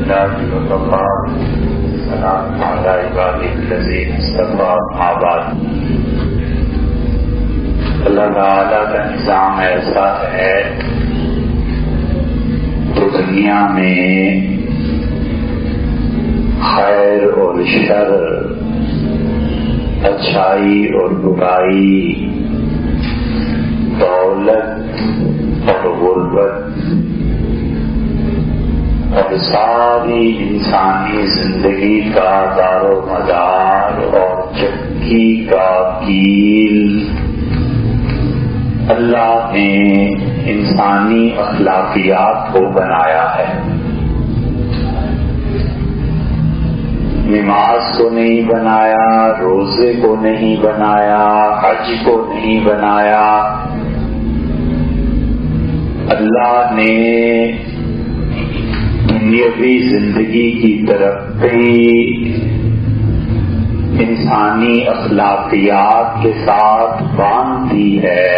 لله وكفى سلام على عباده الذين اصطفى أما بعد. اللہ تعالیٰ کا نظام ایسا ہے تو دنیا میں خیر اور شر، اچھائی اور برائی، دولت اور غربت اور ساری انسانی زندگی کا دار و مدار اور چکی کا کیل اللہ نے انسانی اخلاقیات کو بنایا ہے. نماز کو نہیں بنایا، روزے کو نہیں بنایا، حج کو نہیں بنایا. اللہ نے دنیاوی زندگی کی ترقی انسانی اخلاقیات کے ساتھ باندھ دی ہے،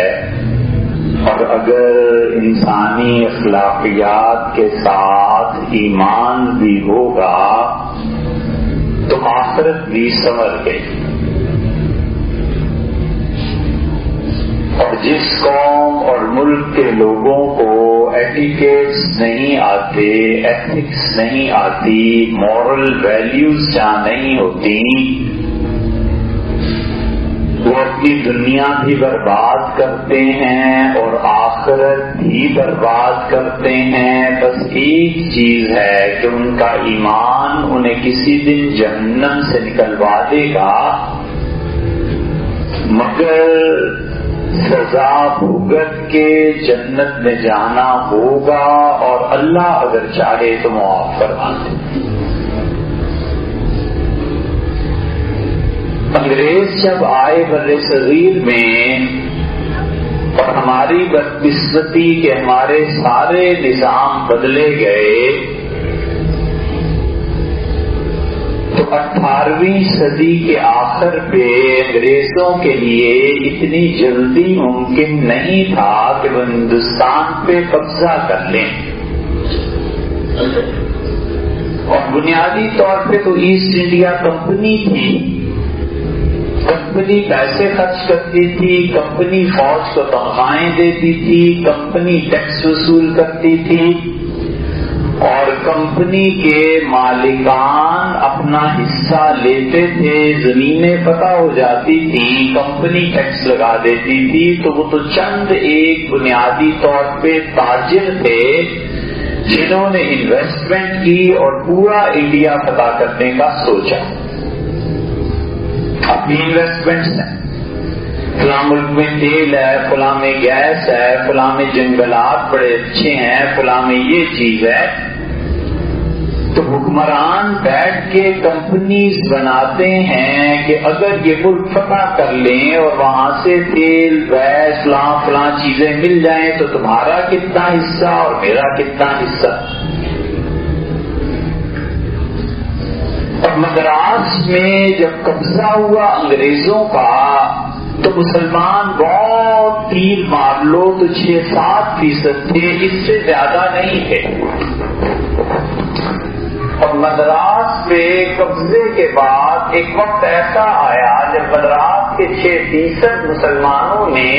اور اگر انسانی اخلاقیات کے ساتھ ایمان بھی ہوگا تو آخرت بھی سنور گئی. اور جس قوم اور ملک کے لوگوں کو ایٹیکیٹس نہیں آتے، ایتھکس نہیں آتی، مورل ویلیوز جہاں نہیں ہوتی، وہ اپنی دنیا بھی برباد کرتے ہیں اور آخرت بھی برباد کرتے ہیں. بس ایک چیز ہے کہ ان کا ایمان انہیں کسی دن جہنم سے نکلوا دے گا، مگر سزا بھگت کے جنت میں جانا ہوگا، اور اللہ اگر چاہے تو معاف فرما دے. انگریز جب آئے بر صغیر میں اور ہماری بدقسمتی کے ہمارے سارے نظام بدلے گئے، تو 18ویں صدی کے آخر پہ انگریزوں کے لیے اتنی جلدی ممکن نہیں تھا کہ وہ ہندوستان پہ قبضہ کر لیں. اور بنیادی طور پہ تو ایسٹ انڈیا کمپنی تھی. کمپنی پیسے خرچ کرتی تھی، کمپنی فوج کو تنخواہیں دیتی تھی، کمپنی ٹیکس وصول کرتی تھی، اور کمپنی کے مالکان اپنا حصہ لیتے تھے. زمینیں فتح ہو جاتی تھی، کمپنی ٹیکس لگا دیتی تھی. تو وہ تو چند ایک بنیادی طور پہ تاجر تھے جنہوں نے انویسٹمنٹ کی اور پورا انڈیا فتح کرنے کا سوچا. اپنی انویسٹمنٹس ہیں، فلاں ملک میں تیل ہے، فلاں میں گیس ہے، فلاں میں جنگلات بڑے اچھے ہیں، فلاں میں یہ چیز ہے. تو حکمران بیٹھ کے کمپنیز بناتے ہیں کہ اگر یہ ملک فتح کر لیں اور وہاں سے تیل، گیس، فلاں چیزیں مل جائیں تو تمہارا کتنا حصہ اور میرا کتنا حصہ. اور مدراس میں جب قبضہ ہوا انگریزوں کا تو مسلمان بہت تیر مار لو تو 6-7% تھے، اس سے زیادہ نہیں تھے. اور مدراس پہ قبضے کے بعد ایک وقت ایسا آیا جب مدراس کے 6% مسلمانوں نے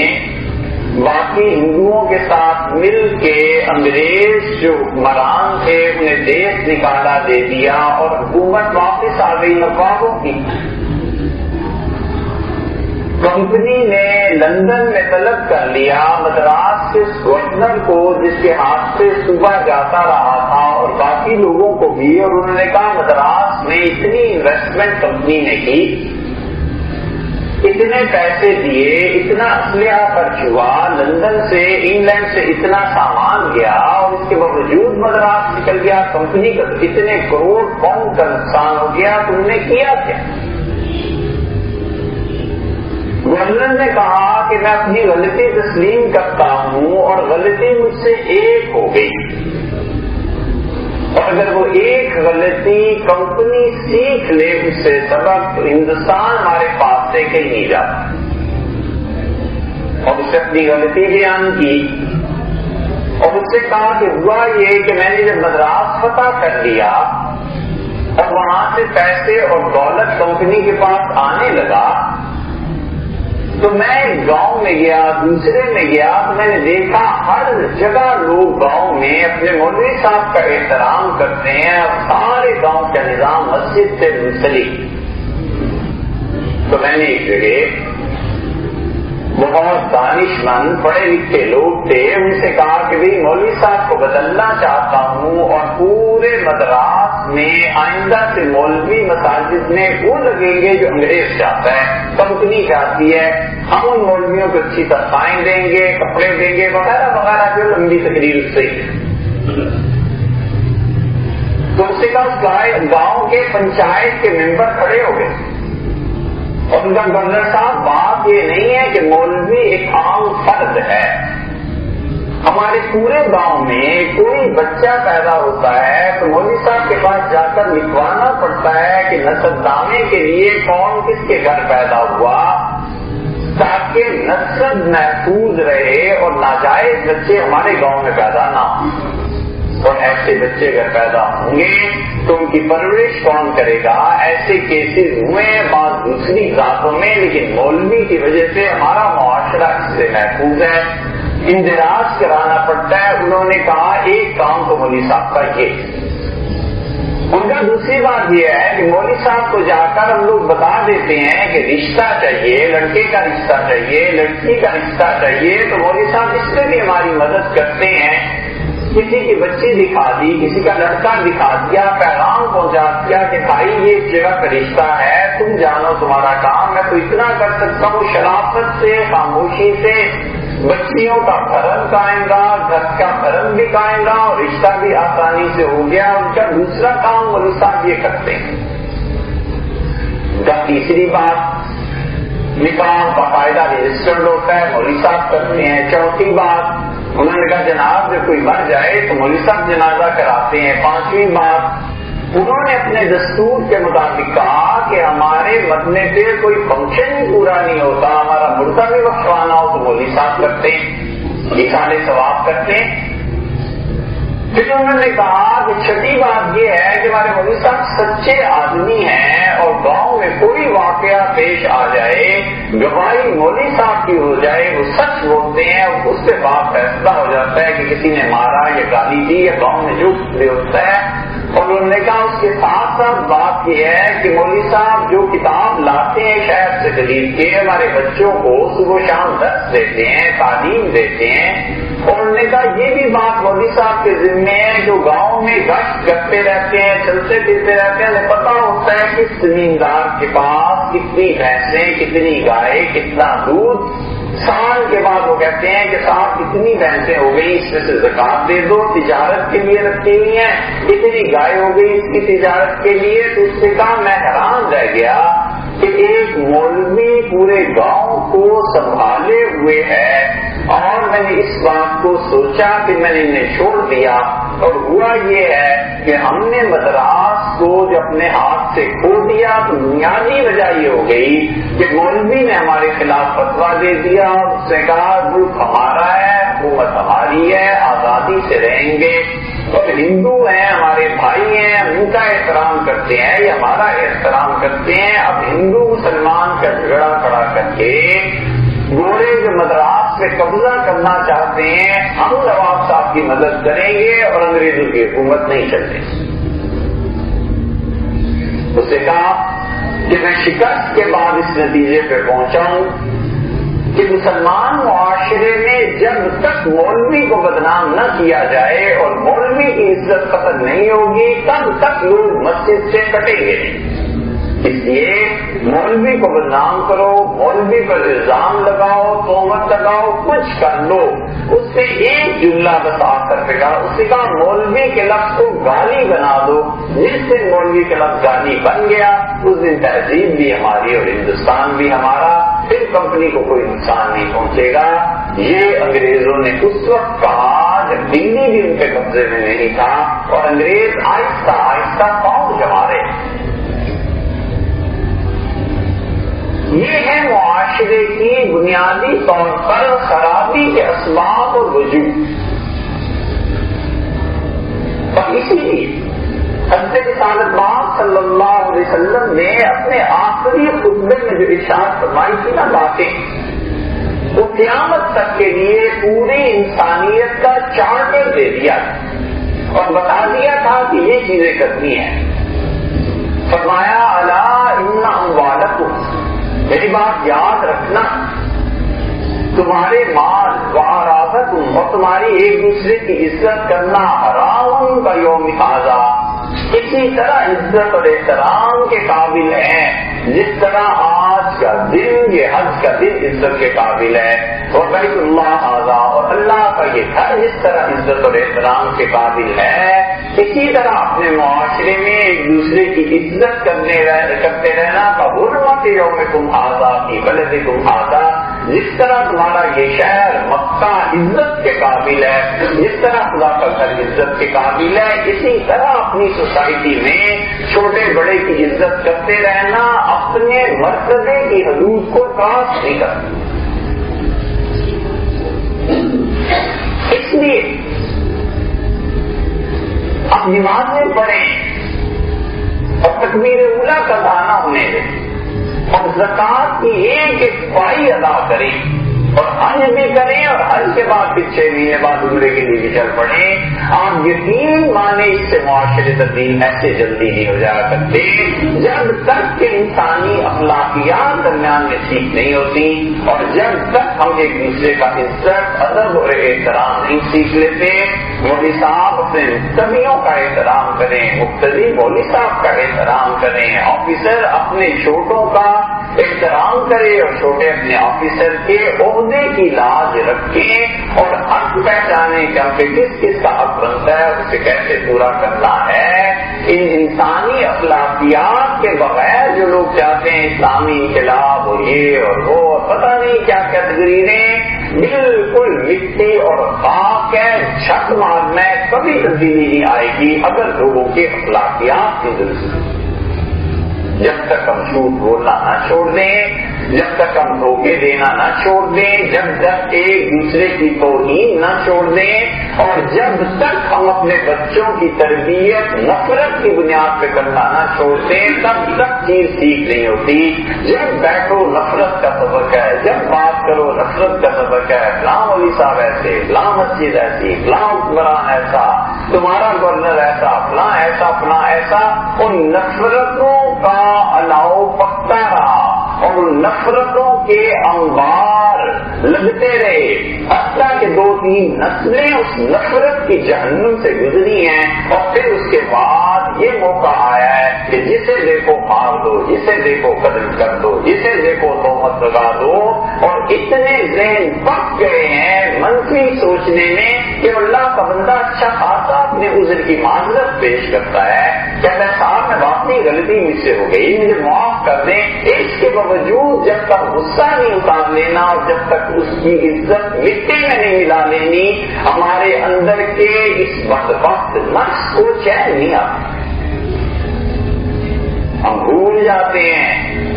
باقی ہندوؤں کے ساتھ مل کے انگریز جو حکمران تھے انہیں دیش نکالا دے دیا اور حکومت واپس آ گئی نوابوں کی. کمپنی نے لندن میں طلب کر لیا مدراس کے گورنر کو جس کے ہاتھ سے صوبہ جاتا رہا تھا اور باقی لوگوں کو بھی، اور انہوں نے کہا مدراس میں اتنی انویسٹمنٹ کمپنی نے کی، اتنے پیسے دیے، اتنا اسلحہ خرچ ہوا، لندن سے انگلینڈ سے اتنا سامان گیا، اور اس کے باوجود مدراس نکل گیا، کمپنی کا اتنے کروڑ پاؤنڈ کا نقصان ہو گیا، تم نے کیا کیا؟ گورنر نے کہا کہ میں اپنی غلطی تسلیم کرتا ہوں اور غلطی مجھ سے ایک ہو گئی، اور اگر وہ ایک غلطی کمپنی سیکھ لے اس سے سبق تو ہندوستان ہمارے پاس سے کہیں نہیں جاتا. اور اسے اپنی غلطی بیان کی اور اس سے کہا کہ ہوا یہ کہ میں نے جب مدراس فتح کر لیا اور وہاں سے پیسے اور دولت کمپنی کے پاس آنے لگا تو میں گاؤں میں گیا، دوسرے میں گیا تو میں نے دیکھا ہر جگہ لوگ گاؤں میں اپنے مولوی صاحب کا احترام کرتے ہیں اور سارے گاؤں کا نظام مسجد سے منسلک۔ تو میں نے ایک جگہ بہت دانش مند پڑھے لکھے لوگ تھے، ان سے کہا کہ بھئی مولوی صاحب کو بدلنا چاہتا ہوں اور پورے مدراس میں آئندہ سے مولوی مساجد میں وہ لگیں گے جو انگریز چاہتا ہے، کمپنی چاہتی ہے، ہم ان مولویوں کو اچھی تنخواہیں دیں گے، کپڑے دیں گے وغیرہ وغیرہ، جو لمبی تقریر اس سے۔ تو اس سے کہا گاؤں کے پنچایت کے ممبر کھڑے ہو گئے اور ان کا گورنر صاحب بات یہ نہیں ہے کہ مولوی ایک عام فرد ہے، ہمارے پورے گاؤں میں کوئی بچہ پیدا ہوتا ہے تو مولوی صاحب کے پاس جا کر لکھوانا پڑتا ہے کہ نسب نامے کے لیے کون کس کے گھر پیدا ہوا، تاکہ نسب محفوظ رہے اور ناجائز بچے ہمارے گاؤں میں پیدا نہ ہوں۔ اور ایسے بچے اگر پیدا ہوں گے تو ان کی پرورش کون کرے گا؟ ایسے کیسز ہوئے ہیں بعض دوسری ذاتوں میں، لیکن مولوی کی وجہ سے ہمارا معاشرہ اس سے محفوظ ہے، اندراج کرانا پڑتا ہے۔ انہوں نے کہا ایک کام تو مولوی صاحب کا یہ، ان کا دوسری بات یہ ہے کہ مولوی صاحب کو جا کر ہم لوگ بتا دیتے ہیں کہ رشتہ چاہیے، لڑکے کا رشتہ چاہیے، لڑکی کا رشتہ چاہیے، تو مولوی صاحب اس سے بھی ہماری مدد کرتے ہیں۔ کسی کی بچی دکھا دی، کسی کا لڑکا دکھا دیا، پیغام پہنچا دیا کہ بھائی یہ ایک جگہ کا رشتہ ہے، تم جانو تمہارا کام، میں تو اتنا کر سکتا ہوں، شرافت سے خاموشی سے بچیوں کا بھرم قائم رہا، گھر کا بھرم بھی قائم رہا اور رشتہ بھی آسانی سے ہو گیا۔ ان کا دوسرا کام مولوی صاحب یہ کرتے ہیں۔ ان کا تیسری بات، نکاح باقاعدہ رجسٹرڈ ہوتا ہے، مولوی صاحب کرتے ہیں۔ چوتھی بات، انہوں نے کہا جناب جب کوئی مر جائے تو مولوی صاحب جنازہ کراتے ہیں۔ پانچویں بات، انہوں نے اپنے دستور کے مطابق کہا کہ ہمارے مرنے پہ کوئی فنکشن ہی پورا نہیں ہوتا، ہمارا مردہ بھی بخشوانا ہو تو مولوی صاحب کرتے ہیں، یہ سارے ثواب کرتے ہیں۔ پھر انہوں نے کہا کہ چھٹی بات یہ ہے کہ ہمارے مولوی صاحب سچے آدمی ہیں اور گاؤں میں کوئی واقعہ پیش آ جائے، گواہی مولوی صاحب کی ہو جائے، وہ سچ بولتے ہیں اور اس سے بات فیصلہ ہو جاتا ہے کہ کسی نے مارا یا گالی دی یا گاؤں میں جو بھی ہوتا ہے۔ اور انہوں نے کہا اس کے ساتھ ساتھ بات یہ ہے کہ مولوی صاحب جو کتاب لاتے ہیں شہر سے خرید کے ہمارے بچوں کو صبح شام درس دیتے ہیں، تعلیم دیتے ہیں۔ اور انہوں نے کہا یہ بھی بات مولوی صاحب کے ذمے ہے جو گاؤں میں گشت کرتے رہتے ہیں، چلتے پھرتے رہتے ہیں، انہیں پتا ہوتا ہے کہ زمیندار کے پاس کتنی بھینسیں، کتنی گائے، کتنا دودھ۔ سال کے بعد وہ کہتے ہیں کہ صاحب اتنی بھینسیں ہو گئی، اس میں سے زکات دے دو، تجارت کے لیے رکھی ہوئی ہیں، اتنی گائے ہو گئی اس کی تجارت کے لیے۔ تو اس سے کہا میں حیران رہ گیا کہ ایک مولوی پورے گاؤں کو سنبھالے ہوئے ہے، اور میں نے اس بات کو سوچا کہ میں نے انہیں چھوڑ دیا، اور ہوا یہ ہے کہ ہم نے مدراس کو جو اپنے ہاتھ سے کھو دیا تو بنیادی وجہ یہ ہو گئی کہ مولوی نے ہمارے خلاف فتویٰ دے دیا، اس نے کہا ملک ہمارا ہے، حکومت ہماری ہے، آزادی سے رہیں گے، اور ہندو ہیں ہمارے بھائی ہیں، ہم ان کا احترام کرتے ہیں، یہ ہمارا احترام کرتے ہیں۔ اب ہندو مسلمان کا جھگڑا کھڑا کر کے گورے جو مدراس پہ قبضہ کرنا چاہتے ہیں، ہم نواب صاحب کی مدد کریں گے اور انگریزوں کی حکومت نہیں چلنے۔ اس نے کہا کہ میں شکست کے بعد اس نتیجے پہ پہنچا ہوں کہ مسلمان معاشرے میں جب تک مولوی کو بدنام نہ کیا جائے اور مولوی کی عزت ختم نہیں ہوگی تب تک لوگ مسجد سے کٹیں گے۔ اس لیے مولوی کو بدنام کرو، مولوی پر الزام لگاؤ، تہمت لگاؤ، کچھ کر لو، اس سے ایک جملہ بس آ کر کے کہا، اس نے کہا مولوی کے لفظ کو گالی بنا دو، جس دن مولوی کے لفظ گالی بن گیا اس دن تہذیب بھی ہماری اور ہندوستان بھی ہمارا، پھر کمپنی کو کوئی نقصان نہیں پہنچے گا۔ یہ انگریزوں نے اس وقت کہا جب دلی بھی ان کے قبضے میں نہیں تھا، اور انگریز آہستہ آہستہ پاؤں جما رہے۔ یہ ہے معاشرے کی بنیادی طور پر خرابی کے اسباب اور وجوہ۔ اور اسی لیے حضرت رسالت صلی اللہ علیہ وسلم نے اپنے آخری خطبے میں جو ارشاد فرمائی تھی نا باتیں، وہ قیامت تک کے لیے پوری انسانیت کا چارٹر دے دیا اور بتا دیا تھا کہ یہ چیزیں کرنی ہیں۔ فرمایا الا ان اموالکم، میری بات یاد رکھنا، تمہارے مال واعراضکم، اور تمہاری ایک دوسرے کی عزت کرنا، حرام کا یوم ھذا، اسی طرح عزت اور احترام کے قابل ہے جس طرح آج کا دن، یہ حج کا دن عزت کے قابل ہے، اور بیت اللہ ھذا، اور اللہ کا یہ گھر جس طرح عزت اور احترام کے قابل ہے، اسی طرح اپنے معاشرے میں ایک دوسرے کی عزت کرتے رہنا کا حرمت یومکم ھذا فی بلدکم ھذا، جس طرح تمہارا یہ شہر مکہ عزت کے قابل ہے، جس طرح خدا کا گھر عزت کے قابل ہے، اسی طرح اپنی سوسائٹی میں چھوٹے بڑے کی عزت کرتے رہنا، اپنے مرتبے کی حدود کو کراس نہیں کرنا۔ اس لیے آپ نمازیں پڑھیں اور تکبیر اولیٰ کا گانا ہونے دیں اور زکوٰۃ کی ایک ایک پائی ادا کریں اور حج بھی کریں، اور حج کے بعد پھر 6 مہینے بعد عمرے کے لیے بھی چل پڑیں۔ آپ یقین مانے اس سے معاشرے تبدیل ایسے جلدی نہیں ہو جایا کرتے جب تک کہ انسانی اخلاقیات درمیان میں ٹھیک نہیں ہوتی، اور جب تک ہم ایک دوسرے کا عزت، ادب اور احترام نہیں سیکھ لیتے۔ مولوی صاحب اپنے مقتدیوں کا احترام کریں، مقتدی مولوی صاحب کا احترام کریں، آفیسر اپنے چھوٹوں کا احترام کرے اور چھوٹے اپنے آفیسر کے عہدے کی لاج رکھیں اور حق پہچانے کہ کس کا حق بنتا ہے اسے کیسے پورا کرنا ہے۔ ان انسانی اخلاقیات کے بغیر جو لوگ چاہتے ہیں اسلامی انقلاب اور یہ اور وہ اور پتہ نہیں کیا کیا تقریریں، بالکل مٹی اور خاک ہے، چھت مارنا ہے، کبھی تبدیلی نہیں آئے گی اگر لوگوں کے اخلاقیات کی درست۔ جب تک ہم جھوٹ بولنا نہ چھوڑ دیں، جب تک ہم دھوکے دینا نہ چھوڑ دیں، جب تک ایک دوسرے کی توہین نہ چھوڑ دیں، اور جب تک ہم اپنے بچوں کی تربیت نفرت کی بنیاد پہ کرنا نہ چھوڑ دیں، تب تک چیز ٹھیک نہیں ہوتی۔ جب بیٹھو نفرت کا سبق ہے، جب بات کرو نفرت کا سبق ہے، فلاں مولوی صاحب ایسے، فلاں مسجد ایسی، فلاں حکمران ایسا، تمہارا گورنر ایسا، فلاں ایسا، فلاں ایسا، ان نفرتوں کا الاؤ پکتا رہا اور ان نفرتوں کے انبار لگتے رہے، حتیٰ کہ 2-3 نسلیں اس نفرت کی جہنم سے گزری ہیں، اور پھر اس کے بعد یہ موقع آیا ہے کہ جسے دیکھو مار دو، جسے دیکھو قتل کر دو، جسے دیکھو تہمت لگا دو، اور اتنے ذہن پک گئے ہیں منفی سوچنے میں کہ اللہ کا بندہ اچھا خاصا اپنے عذر کی معذرت پیش کرتا ہے، کہتا ہے صاحب میں واقعی غلطی مجھ سے ہو گئی، مجھے معاف کر دیں۔ اس کے باوجود جب تک غصہ نہیں اتار لینا اور جب تک اس کی عزت مٹی میں نہیں ملا لینی، ہمارے اندر کے اس بدبخت نفس کو چین نہیں آتا۔ ہم بھول جاتے ہیں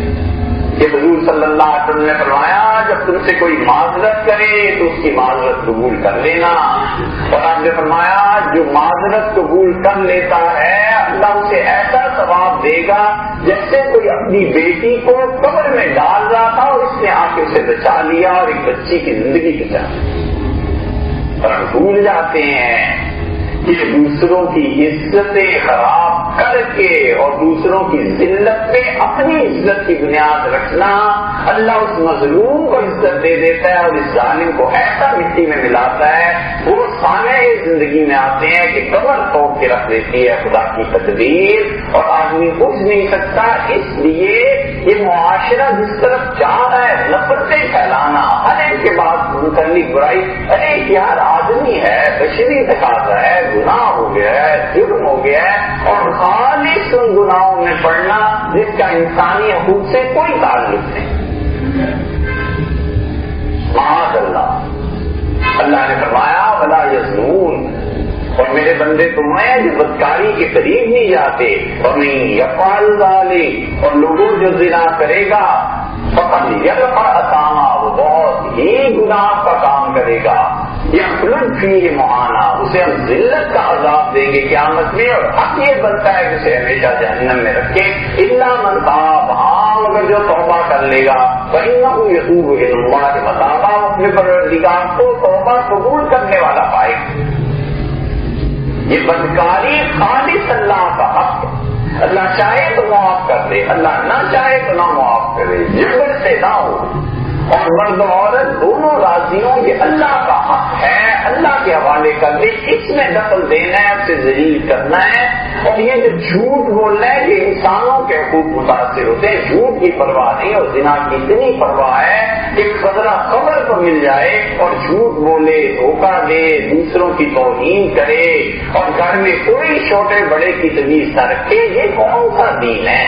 کہ حضور صلی اللہ علیہ وسلم نے فرمایا جب تم سے کوئی معذرت کرے تو اس کی معذرت قبول کر لینا، اور آپ نے فرمایا جو معذرت قبول کر لیتا ہے اللہ اسے ایسا ثواب دے گا جیسے کوئی اپنی بیٹی کو قبر میں ڈال رہا تھا اور اس نے آ کے اسے بچا لیا اور ایک بچی کی زندگی بچا لی۔ اور ہم بھول جاتے ہیں کہ دوسروں کی عزتیں خراب کر کے اور دوسروں کی ذلت پہ اپنی عزت کی بنیاد رکھنا، اللہ اس مظلوم کو عزت دے دیتا ہے اور اس ظالم کو ایسا مٹی میں ملاتا ہے، وہ سامنے زندگی میں آتے ہیں کہ قبر توڑ کے رکھ دیتی ہے خدا کی تقدیر اور آدمی اٹھ نہیں سکتا۔ اس لیے یہ معاشرہ جس طرف جا رہا ہے نفرتیں پھیلانا، ہر ایک کے بعد متعلق برائی، ارے یار آدمی ہے، بشری تقاضا ہے، گناہ ہو گیا ہے، جرم ہو گیا ہے، اور خالص ان گناہوں میں پڑنا جس کا انسانی حقوق سے کوئی تعلق نہیں۔ معاذ اللہ، اللہ نے فرمایا ولا یزنون، اور میرے بندے تم ہیں جو بدکاری کے قریب نہیں جاتے، اور نہیں یفعل ذلک، اور لوگوں جو زنا کرے گا فقط یرفع اثاما، وہ بہت ہی گناہ کا کام کرے گا، یخلد فیہ مہانا، اسے ہم ذلت کا عذاب دیں گے قیامت میں، اور حق یہ بنتا ہے کہ اسے ہمیشہ جہنم میں رکھے، الا من تاب، ہاں مگر جو توبہ کر لے گا، فإنہ یتوب الی اللہ متابا، اپنے پروردگار کو توبہ قبول کرنے والا پائے گا۔ یہ بدکاری خالص اللہ کا حق ہے، اللہ چاہے تو معاف کر دے، اللہ نہ چاہے تو نہ معاف کرے، جبر سے نہ ہو، اور مرد و عورت دونوں راضی ہوں، یہ اللہ کا حق ہے، اللہ کے حوالے کر دے، اس میں دخل دینا ہے، اسے ذلیل کرنا ہے۔ اور یہ جو جھوٹ بولنا ہے کہ انسانوں کے حقوق متاثر ہوتے ہیں، جھوٹ کی پرواہ نہیں، اور زنا کی اتنی پرواہ ہے کہ خطرہ قبر کو مل جائے اور جھوٹ بولے، دھوکہ دے، دوسروں کی توہین کرے، اور گھر میں کوئی چھوٹے بڑے کی تمیز نہ رکھے، یہ کون سا دین ہے؟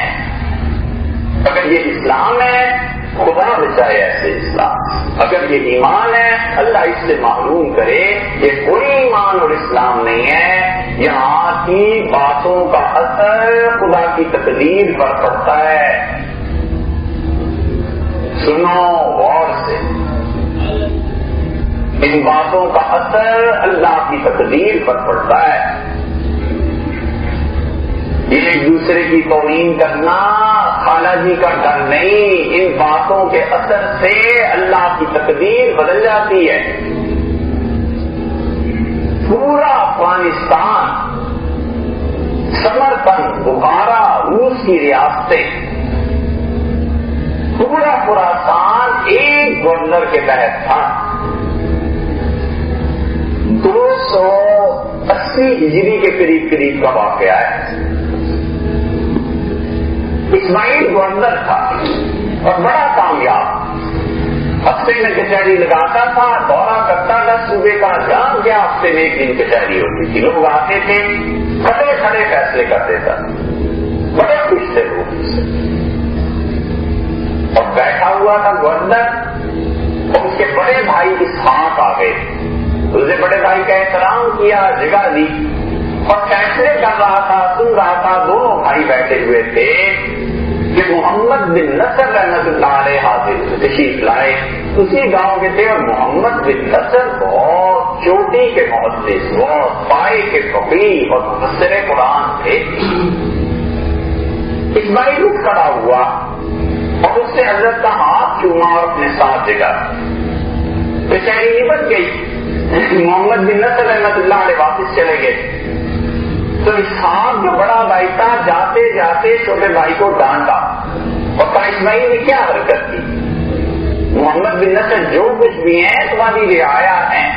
اگر یہ اسلام ہے، خدا بچائے ایسے اسلام، اگر یہ ایمان ہے اللہ اس سے محروم کرے، یہ کوئی ایمان اور اسلام نہیں ہے، یہاں کی باتوں کا اثر خدا کی تقدیر پر پڑتا ہے۔ سنو غور سے، ان باتوں کا اثر اللہ کی تقدیر پر پڑتا ہے۔ ایک دوسرے کی توہین کرنا خالہ جی کا ڈر نہیں، ان باتوں کے اثر سے اللہ کی تقدیر بدل جاتی ہے۔ پورا افغانستان، سمرقند، بخارا، روس کی ریاستیں، پورا خراسان ایک گورنر کے تحت تھا۔ 280 ہجری کے قریب کا واقعہ ہے۔ اسماعیل گورنر تھا اور بڑا کامیاب، ہفتے میں کچہری لگاتا تھا، دورہ کرتا تھا صوبے کا، جان گیا ہفتے میں ایک دن کچہری ہوتی تھی، لوگ آتے تھے، کھڑے کھڑے فیصلے کر دیتا، بڑے خوش تھے لوگ اس سے۔ اور بیٹھا ہوا تھا گورنر، اور اس کے بڑے بھائی اسحاق آ گئے، اسے بڑے بھائی کا احترام کیا، جگہ دی، اور فیصلے کر رہا تھا، سن رہا تھا۔ دونوں بھائی بیٹھے ہوئے تھے کہ محمد بن نصر رحمۃ اللہ علیہ حاضر تشریف لائے، اسی گاؤں کے تھے، اور محمد بن نصر بہت چوٹی کے محدث، بہت پائے کے فقیہ اور مفسر قرآن تھے۔ اسماعیل اٹھ کھڑا ہوا اور اس سے حضرت کا ہاتھ چوما اور اپنے ساتھ جگہ، کچہری نبٹ گئی۔ محمد بن نصر رحمۃ اللہ علیہ واپس چلے گئے تو اسحاق جو بڑا بھائی تھا جاتے جاتے چھوٹے بھائی کو ڈانٹا اور کہا اسماعیل نے کیا حرکت کی؟ محمد بن نصر جو کچھ بھی ہیں تمہاری رعایا ہیں،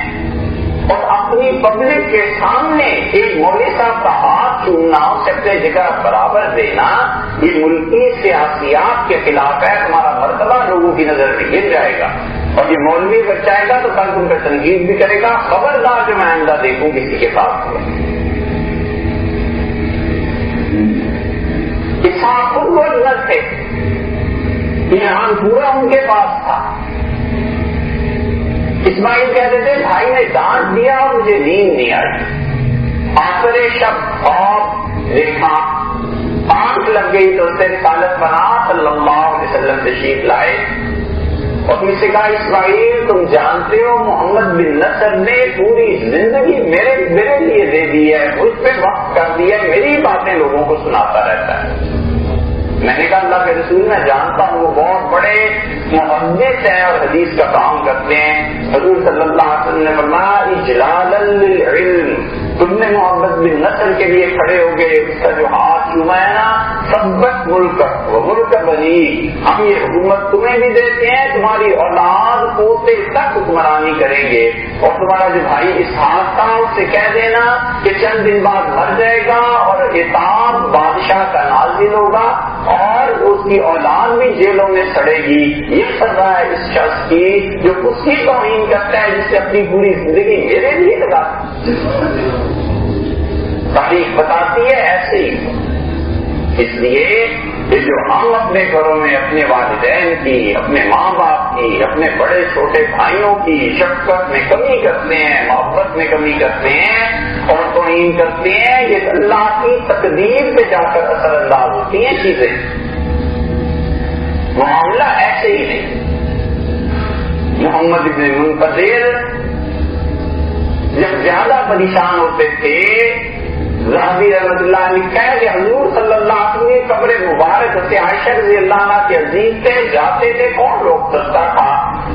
اور اپنی پبلک کے سامنے ایک مولوی صاحب کا ہاتھ چومنا، اسے اپنے جگہ برابر دینا، یہ ملکی سیاسیات کے خلاف ہے، تمہارا مرتبہ لوگوں کی نظر میں گر جائے گا، اور یہ مولوی اگر چاہے گا تو کل تم پر تنقید بھی کرے گا، خبردار جو میں آئندہ دیکھوں کسی کے ساتھ ہوا۔ اسحاق خود گورنر تھے، ایمان پورا ان کے پاس تھا۔ اسماعیل کہتے تھے بھائی نے ڈانٹ دیا اور مجھے نیند نہیں آئی، آخر شب خواب دیکھا، آنکھ لگ گئی تو اسے رسالت بنا صلی اللہ علیہ وسلم تشریف لائے اور مجھ سے کہا اسماعیل تم جانتے ہو محمد بن نصر نے پوری زندگی میرے لیے دے دی ہے، مجھ پہ وقت کر دیا ہے، میری باتیں لوگوں کو سناتا رہتا ہے۔ میں نے کہا اللہ کے رسول میں جانتا ہوں وہ بہت بڑے محدث ہیں اور حدیث کا کام کرتے ہیں۔ حضور صلی اللہ علیہ وسلم نے فرمایا اجلالا للعلم، تم نے محمد بن نصر کے لیے کھڑے ہو گئے، اس کا جو ہاتھ چوما ہے نا، سبت ملک و ملک بنی، ہم یہ حکومت تمہیں بھی دیتے ہیں، تمہاری اولاد پوتے تک حکمرانی کریں گے، اور تمہارا جو بھائی اسحاق تھا اس سے کہہ دینا کہ چند دن بعد مر جائے گا اور عتاب بادشاہ کا نازل ہوگا اور اس کی اولاد بھی جیلوں میں سڑے گی۔ یہ سزا ہے اس شخص کی جو اس کی توہین کرتا ہے جس سے اپنی پوری زندگی میرے لیے لگا۔ تاریخ بتاتی ہے ایسے ہی۔ اس لیے جو ہم اپنے گھروں میں اپنے والدین کی، اپنے ماں باپ کی، اپنے بڑے چھوٹے بھائیوں کی شفقت میں کمی کرتے ہیں، محبت میں کمی کرتے ہیں اور توہین کرتے ہیں، یہ اللہ کی تقدیر پہ جا کر اثر انداز ہوتی ہیں چیزیں۔ معاملہ ایسے ہی نہیں۔ محمد ابن منقدر جب زیادہ پریشان ہوتے تھے رحبی رحمۃ اللہ علیہ لکھا ہے کہ حضور صلی اللہ علیہ وسلم قبر مبارک سے عائشہ رضی اللہ عنہ کے عزیز تھے، جاتے تھے کون روک سکتا تھا،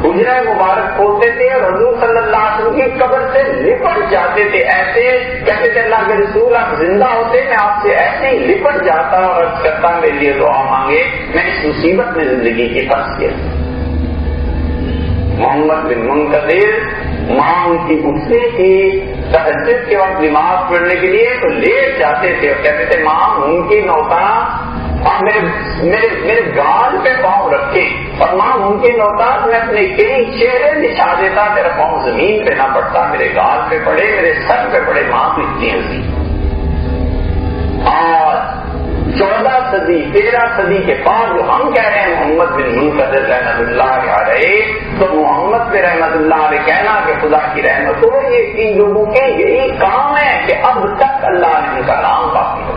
حجرہ مبارک کھولتے تھے اور حضور صلی اللہ علیہ وسلم کی قبر سے لپٹ جاتے تھے، ایسے کہتے تھے اللہ کے رسول آپ زندہ ہوتے میں آپ سے ایسے ہی لپٹ جاتا اور عرض کرتا میرے لیے دعا مانگے، میں اس مصیبت میں زندگی کی پھنس گیا۔ محمد بن منکدر ماں ان کی اٹھتے تھی تہجد کے وقت نماز پڑھنے کے لیے تو لیٹ جاتے تھے اور کہتے تھے ماں ممکن ہوتا اور میرے گال پہ پاؤں رکھے، اور ماں ممکن ہوتا میں اپنے کئی چہرے بچھا دیتا، میرا پاؤں زمین پہ نہ پڑتا، میرے گال پہ پڑے، میرے سر پہ پڑے، ماں تو اتنی ہنسی۔ آج 14 صدی 13 صدی کے بعد جو ہم کہہ رہے ہیں محمد بن منکدر رحمۃ اللہ علیہ، تو محمد پہ رحمۃ اللہ علیہ کہنا کہ خدا کی رحمت ہو، یہ ان لوگوں کے یہی کام ہے کہ اب تک اللہ نے ان کا نام باقی ہو۔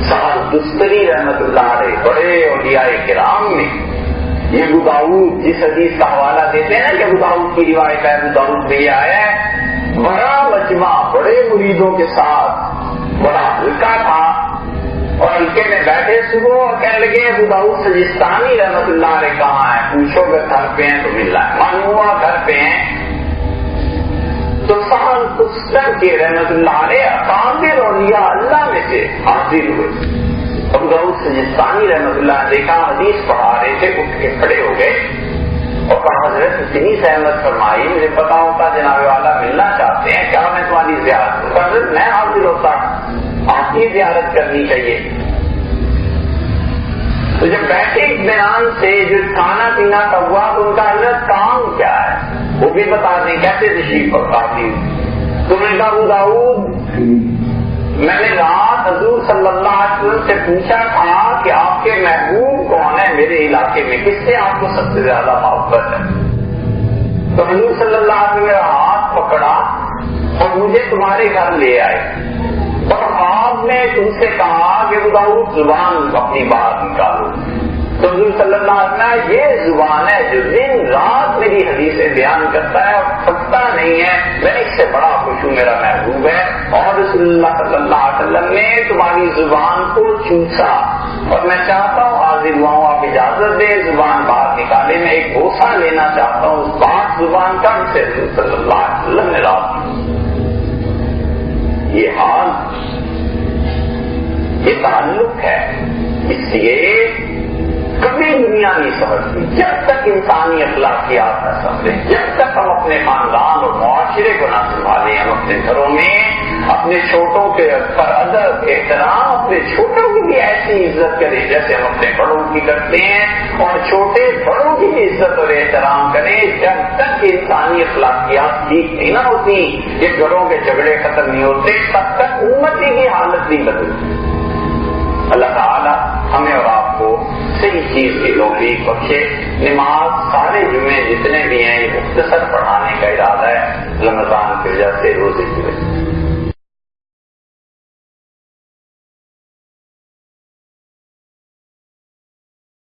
سعد دستری رحمۃ اللہ علیہ بڑے اولیاء کرام میں یہ ابو داؤد جس حدیث کا حوالہ دیتے ہیں نا کہ ابو داؤد کی روایت ہے، ابو داؤد میں یہ آیا ہے بڑا مجمع بڑے مریدوں کے ساتھ بڑا ہلکا تھا، اور ہلکے میں بیٹھے صبح اور کہنے لگے ابو داؤد سجستانی رحمۃ اللہ علیہ کہاں ہے، پوچھو گھر پہ ہیں تو مل رہا ہے، معلوم ہوا گھر پہ ہیں، تو سال کستر کے رحمۃ اللہ علیہ اکابر اولیاء اللہ میں سے حاضر ہوئے۔ ابو داؤد سجستانی رحمۃ اللہ علیہ دیکھا حدیث پڑھا رہے تھے، اٹھ کے کھڑے ہو گئے اور کہا حضرت اتنی سہمت فرمائی، مجھے پتا ہوتا جناب والا ملنا چاہتے ہیں، کیا میں تمہاری زیارت کروں؟ حضرت میں حاضر ہوتا، آپ کی زیارت کرنی چاہیے۔ تو جب بیٹھے اطمینان سے جو کھانا پینا کا ہوا تو ان کا حضرت کام کیا ہے وہ بھی بتا دیں، کیسے تشریف فرماتی تو نے کہا ابو داؤد میں نے رات حضور صلی اللہ علیہ وسلم سے پوچھا تھا کہ آپ کے محبوب کون ہے میرے علاقے میں، کس سے آپ کو سب سے زیادہ محبت ہے؟ تو حضور صلی اللہ علیہ وسلم میرا ہاتھ پکڑا اور مجھے تمہارے گھر لے آئے، اور آپ نے تم سے کہا کہ ابو داؤد زبان اپنی بات نکالو، تو حضور صلی اللہ علیہ وسلم یہ زبان ہے جو دن رات میری حدیثیں بیان کرتا ہے اور تھکتا نہیں ہے، میں اس سے بڑا خوش ہوں، میرا محبوب ہے، اور رسول اللہ صلی اللہ علیہ وسلم نے تمہاری زبان کو چوسا اور میں چاہتا ہوں حاضر ہوا ہوں، آپ اجازت دیں زبان باہر نکالے، میں ایک بوسہ لینا چاہتا ہوں اس پاک زبان کا سے رسول صلی اللہ علیہ وسلم نے رات یہ حال یہ تعلق ہے، اس لیے کبھی دنیا نہیں سمجھتی جب تک انسانی اخلاقیات نہ سمجھیں، جب تک ہم اپنے خاندان اور معاشرے کو نہ سنبھالیں، ہم اپنے گھروں میں اپنے چھوٹوں کے پر ادب احترام، اپنے چھوٹوں کی بھی ایسی عزت کریں جیسے ہم اپنے بڑوں کی کرتے ہیں، اور چھوٹے بڑوں کی بھی عزت اور احترام کریں، جب تک انسانی اخلاقیات ٹھیک نہیں نہ ہوتی، یہ گھروں کے جھگڑے ختم نہیں ہوتے، تب تک امتی کی حالت نہیں بدلتی۔ اللہ تعالیٰ ہمیں اور آپ کو صحیح چیز کی توفیق بخشے۔ نماز سارے جمعے جتنے بھی ہیں یہ مختصر پڑھانے کا ارادہ ہے رمضان کی وجہ سے روزے کی وجہ سے۔